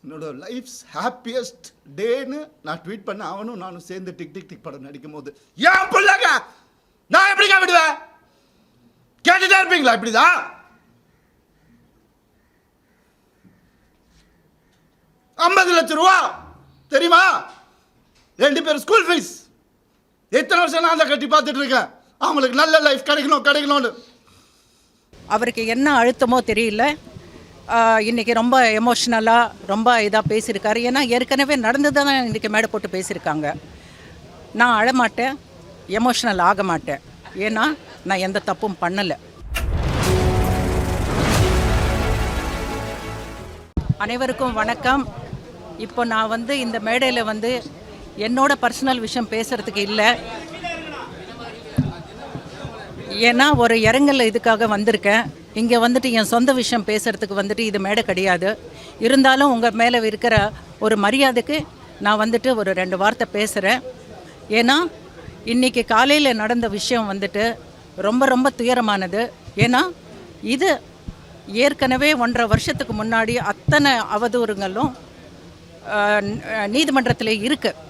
என்னோட lives happiest டேன்னு நான் ட்வீட் பண்ண அவனும் நானும் சேர்ந்து டிக் டிக் டிக் படம் நடிக்கும் போது ஏன் பிள்ளைங்க நான் எப்படிங்க விடுவேன்? கேட்டுட்டே இருப்பீங்களா இப்படிதான்? ₹50,00,000 தெரியுமா? 2 பேர் ஸ்கூல் ஃபீஸ். எத்தனை வருஷம் நான் அதை கட்டி பார்த்துட்டு இருக்கேன். அவங்களுக்கு நல்ல லைஃப் கிடைக்கணும்னு. அவருக்கு என்ன அழுத்தமோ தெரியல. இன்றைக்கி ரொம்ப எமோஷ்னலாக ரொம்ப இதாக பேசியிருக்காரு. ஏன்னா ஏற்கனவே நடந்து தான் இன்றைக்கி மேடை போட்டு பேசியிருக்காங்க. நான் அழமாட்டேன், எமோஷ்னல் ஆக மாட்டேன். ஏன்னா நான் எந்த தப்பும் பண்ணலை. அனைவருக்கும் வணக்கம். இப்போ நான் இந்த மேடையில் என்னோட பர்சனல் விஷயம் பேசுகிறதுக்கு இல்லை. ஏன்னா ஒரு இரங்கல் இதுக்காக வந்திருக்கேன். இங்கே என் சொந்த விஷயம் பேசுகிறதுக்கு இது மேடை கிடையாது. இருந்தாலும் உங்கள் மேலே இருக்கிற ஒரு மரியாதைக்கு நான் ஒரு 2 வார்த்தை பேசுகிறேன். ஏன்னா இன்றைக்கி காலையில் நடந்த விஷயம் ரொம்ப ரொம்ப துயரமானது. ஏன்னா இது ஏற்கனவே 1.5 வருஷத்துக்கு முன்னாடி அத்தனை அவதூறுங்களும் நீதிமன்றத்தில் இருக்குது.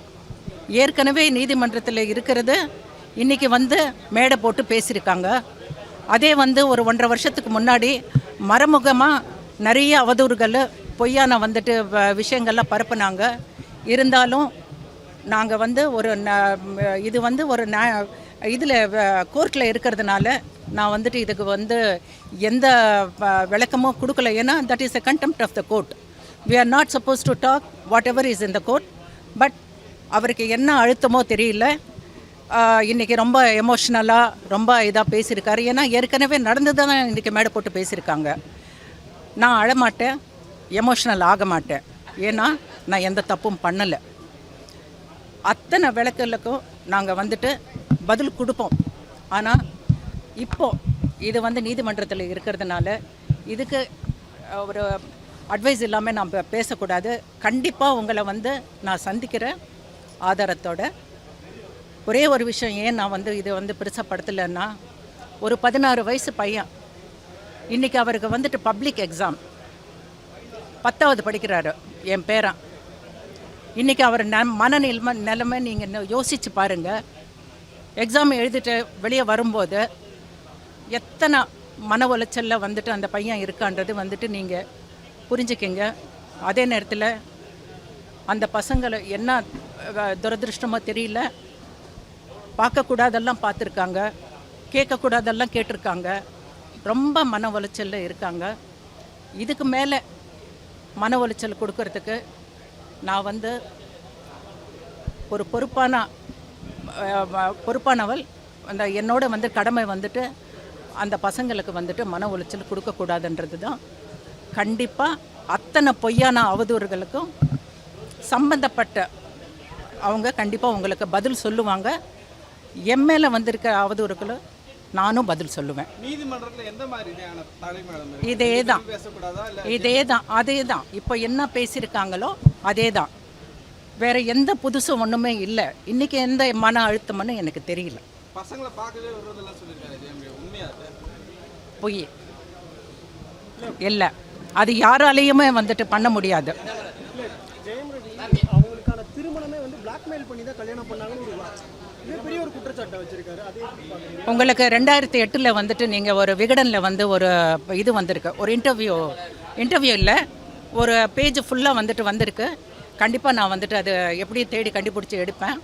ஏற்கனவே நீதிமன்றத்தில் இருக்கிறது இன்றைக்கி மேடை போட்டு பேசியிருக்காங்க. அதே ஒரு 1.5 வருஷத்துக்கு முன்னாடி மறைமுகமாக நிறைய அவதூறுகள் பொய்யான விஷயங்கள்லாம் பரப்புனாங்க. இருந்தாலும் நாங்கள் ஒரு இது ஒரு இதில் கோர்ட்டில் இருக்கிறதுனால நான் இதுக்கு எந்த விளக்கமும் கொடுக்கல. ஏன்னா that is a contempt of the court. We are not supposed to talk whatever is in the court. But அவருக்கு என்ன அழுத்தமோ தெரியல. இன்றைக்கி ரொம்ப எமோஷ்னலாக ரொம்ப இதாக பேசியிருக்காரு. ஏன்னா ஏற்கனவே நடந்து தான் இன்றைக்கி மேடை போட்டு பேசியிருக்காங்க. நான் அழமாட்டேன், எமோஷ்னல் ஆக மாட்டேன். ஏன்னா நான் எந்த தப்பும் பண்ணலை. அத்தனை விளக்கலுக்கும் நாங்கள் பதில் கொடுப்போம். ஆனால் இப்போது இது நீதிமன்றத்தில் இருக்கிறதுனால இதுக்கு ஒரு அட்வைஸ் இல்லாமல் நாம் பேசக்கூடாது. கண்டிப்பாக உங்களை நான் சந்திக்கிறேன் ஆதாரத்தோட. ஒரே ஒரு விஷயம் ஏன் நான் இது பெருசப்படுத்தலைன்னா, ஒரு 16 வயசு பையன் இன்றைக்கி அவருக்கு பப்ளிக் எக்ஸாம் 10வது படிக்கிறாரு. என் பேரன் இன்றைக்கி அவர் நிலைமை நீங்கள் யோசித்து பாருங்கள். எக்ஸாம் எழுதிட்டு வெளியே வரும்போது எத்தனை மன உளைச்சலில் அந்த பையன் இருக்கான்றது நீங்கள் புரிஞ்சுக்கிங்க. அதே நேரத்தில் அந்த பசங்களை என்ன துரதிருஷ்டமோ தெரியல, பார்க்கக்கூடாதெல்லாம் பார்த்துருக்காங்க, கேட்கக்கூடாதெல்லாம் கேட்டிருக்காங்க. ரொம்ப மன உளைச்சலில் இருக்காங்க. இதுக்கு மேலே மன உளைச்சல் கொடுக்கறதுக்கு நான் ஒரு பொறுப்பானவள் அந்த என்னோட கடமை அந்த பசங்களுக்கு மன உளைச்சல் கொடுக்கக்கூடாதுன்றது தான். கண்டிப்பாக அத்தனை பொய்யான அவதூறுகளுக்கும் சம்பந்தப்பட்ட அவங்க கண்டிப்பாக உங்களுக்கு பதில் சொல்லுவாங்க. என் மேலே வந்திருக்க அவதூறுகளும் நானும் பதில் சொல்லுவேன். நீதிமன்றத்தில் எந்த மாதிரியான இதே தான் அதே தான் இப்போ என்ன பேசியிருக்காங்களோ அதே தான். வேறு எந்த புதுசும் ஒன்றுமே இல்லை. இன்றைக்கி எந்த மன அழுத்தம்னு எனக்கு தெரியல. பசங்களை பார்க்கவே வருவதெல்லாம் சொல்லியிருக்காங்க. பொய் இல்லை. அது யாராலையுமே பண்ண முடியாது. அவங்களுக்கான திருமணமே பிளாக்மெயில் பண்ணி தான் கல்யாணம் பண்ணாங்கன்னு பெரிய ஒரு குற்றச்சாட்டை வச்சிருக்காரு. உங்களுக்கு 2008 நீங்கள் ஒரு விகடனில் ஒரு இது வந்திருக்கு, ஒரு இன்டர்வியூ இல்லை, ஒரு பேஜ் ஃபுல்லாக வந்திருக்கு. கண்டிப்பாக நான் அது எப்படி தேடி கண்டுபிடிச்சி எடுப்பேன்.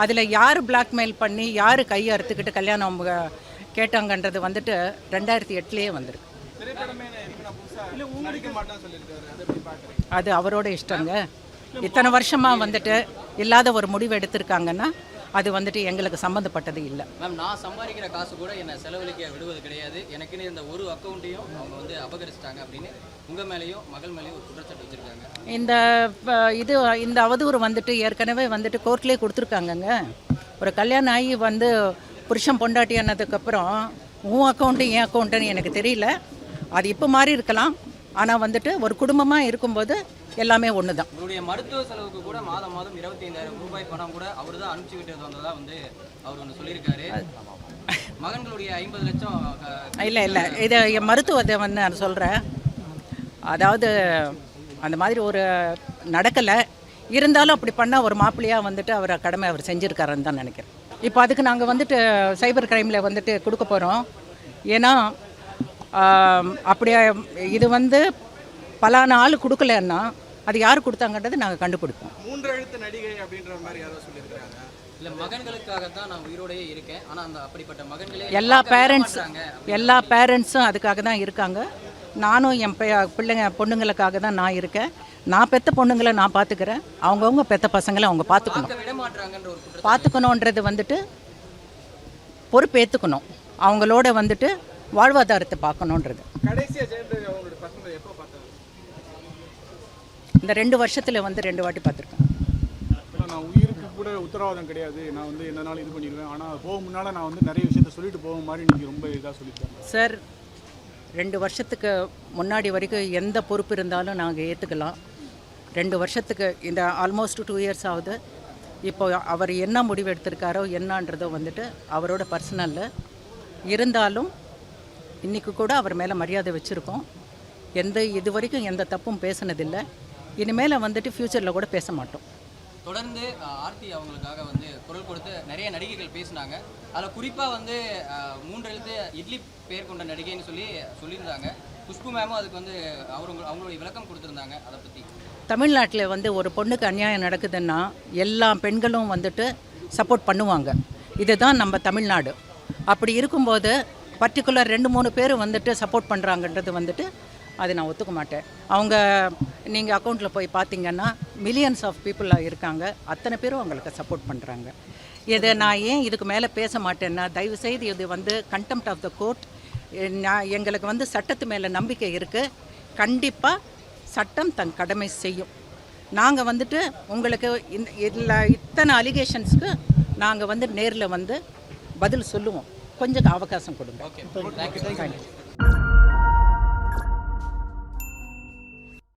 அதில் யார் பிளாக்மெயில் பண்ணி யார் கையை அறுத்துக்கிட்டு கல்யாணம் கேட்டாங்கன்றது 2008 வந்திருக்கு. அது அவரோட இஷ்டங்க. இத்தனை வருஷமாக இல்லாத ஒரு முடிவு எடுத்திருக்காங்கன்னா அது எங்களுக்கு சம்மந்தப்பட்டது இல்லை. மேம், நான் சம்பாதிக்கிற காசு கூட என்னை செலவழிக்க விடுவது கிடையாது. எனக்குன்னு இந்த ஒரு அக்கௌண்ட்டையும் அவங்க அபகரிச்சிட்டாங்க அப்படின்னு உங்கள் மேலேயும் மகள் மேலேயும் ஒரு குற்றச்சாட்டு வச்சுருக்காங்க. இந்த அவதூறு ஏற்கனவே கோர்ட்லேயே கொடுத்துருக்காங்கங்க. ஒரு கல்யாணம் ஆகி புருஷன் பொண்டாட்டி ஆனதுக்கப்புறம் உன் அக்கௌண்ட்டு என் அக்கௌண்ட்டுன்னு எனக்கு தெரியல. அது இப்போ மாறி இருக்கலாம். ஆனால் ஒரு குடும்பமாக இருக்கும்போது எல்லாமே ஒன்று தான். உங்களுடைய மருத்துவ செலவுக்கு கூட மாதம் 25,000 பணம் கூட அவர் தான் அனுப்பிச்சு விட்டது வந்ததாக அவர் ஒன்று சொல்லியிருக்காரு. மகன்களுடைய 50 லட்சம் இல்லை இது என் மருத்துவத்தை நான் சொல்கிறேன். அதாவது அந்த மாதிரி ஒரு நடக்கலை. இருந்தாலும் அப்படி பண்ணால் ஒரு மாப்பிள்ளையாக வந்துட்டு அவர் கடமை அவர் செஞ்சுருக்காருன்னு தான் நினைக்கிறேன். இப்போ அதுக்கு நாங்கள் வந்துட்டு சைபர் கிரைமில் வந்துட்டு கொடுக்க போகிறோம். ஏன்னா அப்படியே இது வந்து பலான ஆள் கொடுக்கலன்னா அது யார் கொடுத்தாங்கன்றது நாங்கள் கண்டுபிடிப்போம். 3 எழுத்து நடிகை அப்படின்ற மாதிரி யாரோ சொல்லியிருக்காங்க. இல்லை மகன்களுக்காக தான் நான் உயிரோடையே இருக்கேன், ஆனால் அந்த அப்படிப்பட்ட மகன்களே எல்லா பேரண்ட்ஸும் அதுக்காக தான் இருக்காங்க. நானும் என் பொண்ணுங்களுக்காக தான் நான் இருக்கேன். நான் பெற்ற பொண்ணுங்களை நான் பார்த்துக்கிறேன், அவங்கவுங்க பெற்ற பசங்களை அவங்க பார்த்துக்கணுன்றது வந்துட்டு பொறுப்பேற்றுக்கணும். அவங்களோட வந்துட்டு வாழ்வாதாரத்தை பார்க்கணுன்றது. கடைசியாக ஜெயம் ரவி அவங்களோட பசங்களை எப்போ பார்த்தாங்க? இந்த 2 வருஷத்தில் வந்து 2 வாட்டி பார்த்துருக்கேன். நான் உயிருக்கு கூட உத்தரவாதம் கிடையாது, நான் வந்து என்னனாலும் இது பண்ணிடுவேன், ஆனால் போக முன்னால் நான் வந்து நிறைய விஷயத்த சொல்லிட்டு போக மாதிரி நீங்கள் ரொம்ப இதாக சொல்லியிருக்காங்க சார். 2 வருஷத்துக்கு முன்னாடி வரைக்கும் எந்த பொறுப்பு இருந்தாலும் நாங்கள் ஏற்றுக்கலாம். 2 வருஷத்துக்கு இந்த ஆல்மோஸ்ட் 2 இயர்ஸ் ஆகுது. இப்போ அவர் என்ன முடிவு எடுத்திருக்காரோ என்னன்றதோ வந்துட்டு அவரோட பர்சனலில் இருந்தாலும் இன்றைக்கி கூட அவர் மேலே மரியாதை வச்சுருக்கோம். இது வரைக்கும் எந்த தப்பும் பேசினதில்லை. இனிமேல் வந்துட்டு ஃப்யூச்சரில் கூட பேச மாட்டோம். தொடர்ந்து ஆர்த்தி அவங்களுக்காக வந்து குரல் கொடுத்து நிறைய நடிகைகள் பேசினாங்க. அதில் குறிப்பாக வந்து 3 எழுத்து இட்லி பேர் கொண்ட நடிகைன்னு சொல்லியிருந்தாங்க. குஷ்பு மேமும் அதுக்கு வந்து அவங்களுடைய விளக்கம் கொடுத்துருந்தாங்க. அதை பற்றி தமிழ்நாட்டில் வந்து ஒரு பொண்ணுக்கு அநியாயம் நடக்குதுன்னா எல்லா பெண்களும் வந்துட்டு சப்போர்ட் பண்ணுவாங்க. இதுதான் நம்ம தமிழ்நாடு. அப்படி இருக்கும்போது பர்டிகுலர் 2-3 பேர் வந்துட்டு சப்போர்ட் பண்ணுறாங்கன்றது வந்துட்டு அது நான் ஒத்துக்க மாட்டேன். அவங்க நீங்கள் அக்கௌண்ட்டில் போய் பார்த்தீங்கன்னா மில்லியன்ஸ் ஆஃப் பீப்புளாக இருக்காங்க. அத்தனை பேரும் அவங்களுக்கு சப்போர்ட் பண்ணுறாங்க. இதை நான் ஏன் இதுக்கு மேலே பேச மாட்டேன்னா, தயவுசெய்து இது வந்து கண்டெம்ட் ஆஃப் த கோர்ட். எங்களுக்கு வந்து சட்டத்து மேலே நம்பிக்கை இருக்குது. கண்டிப்பாக சட்டம் தன் கடமை செய்யும். நாங்கள் வந்துட்டு உங்களுக்கு இதில் இத்தனை அலிகேஷன்ஸ்க்கு நாங்கள் வந்து நேரில் வந்து பதில் சொல்லுவோம். கொஞ்சம் அவகாசம் கொடுங்க. Okay, thank you.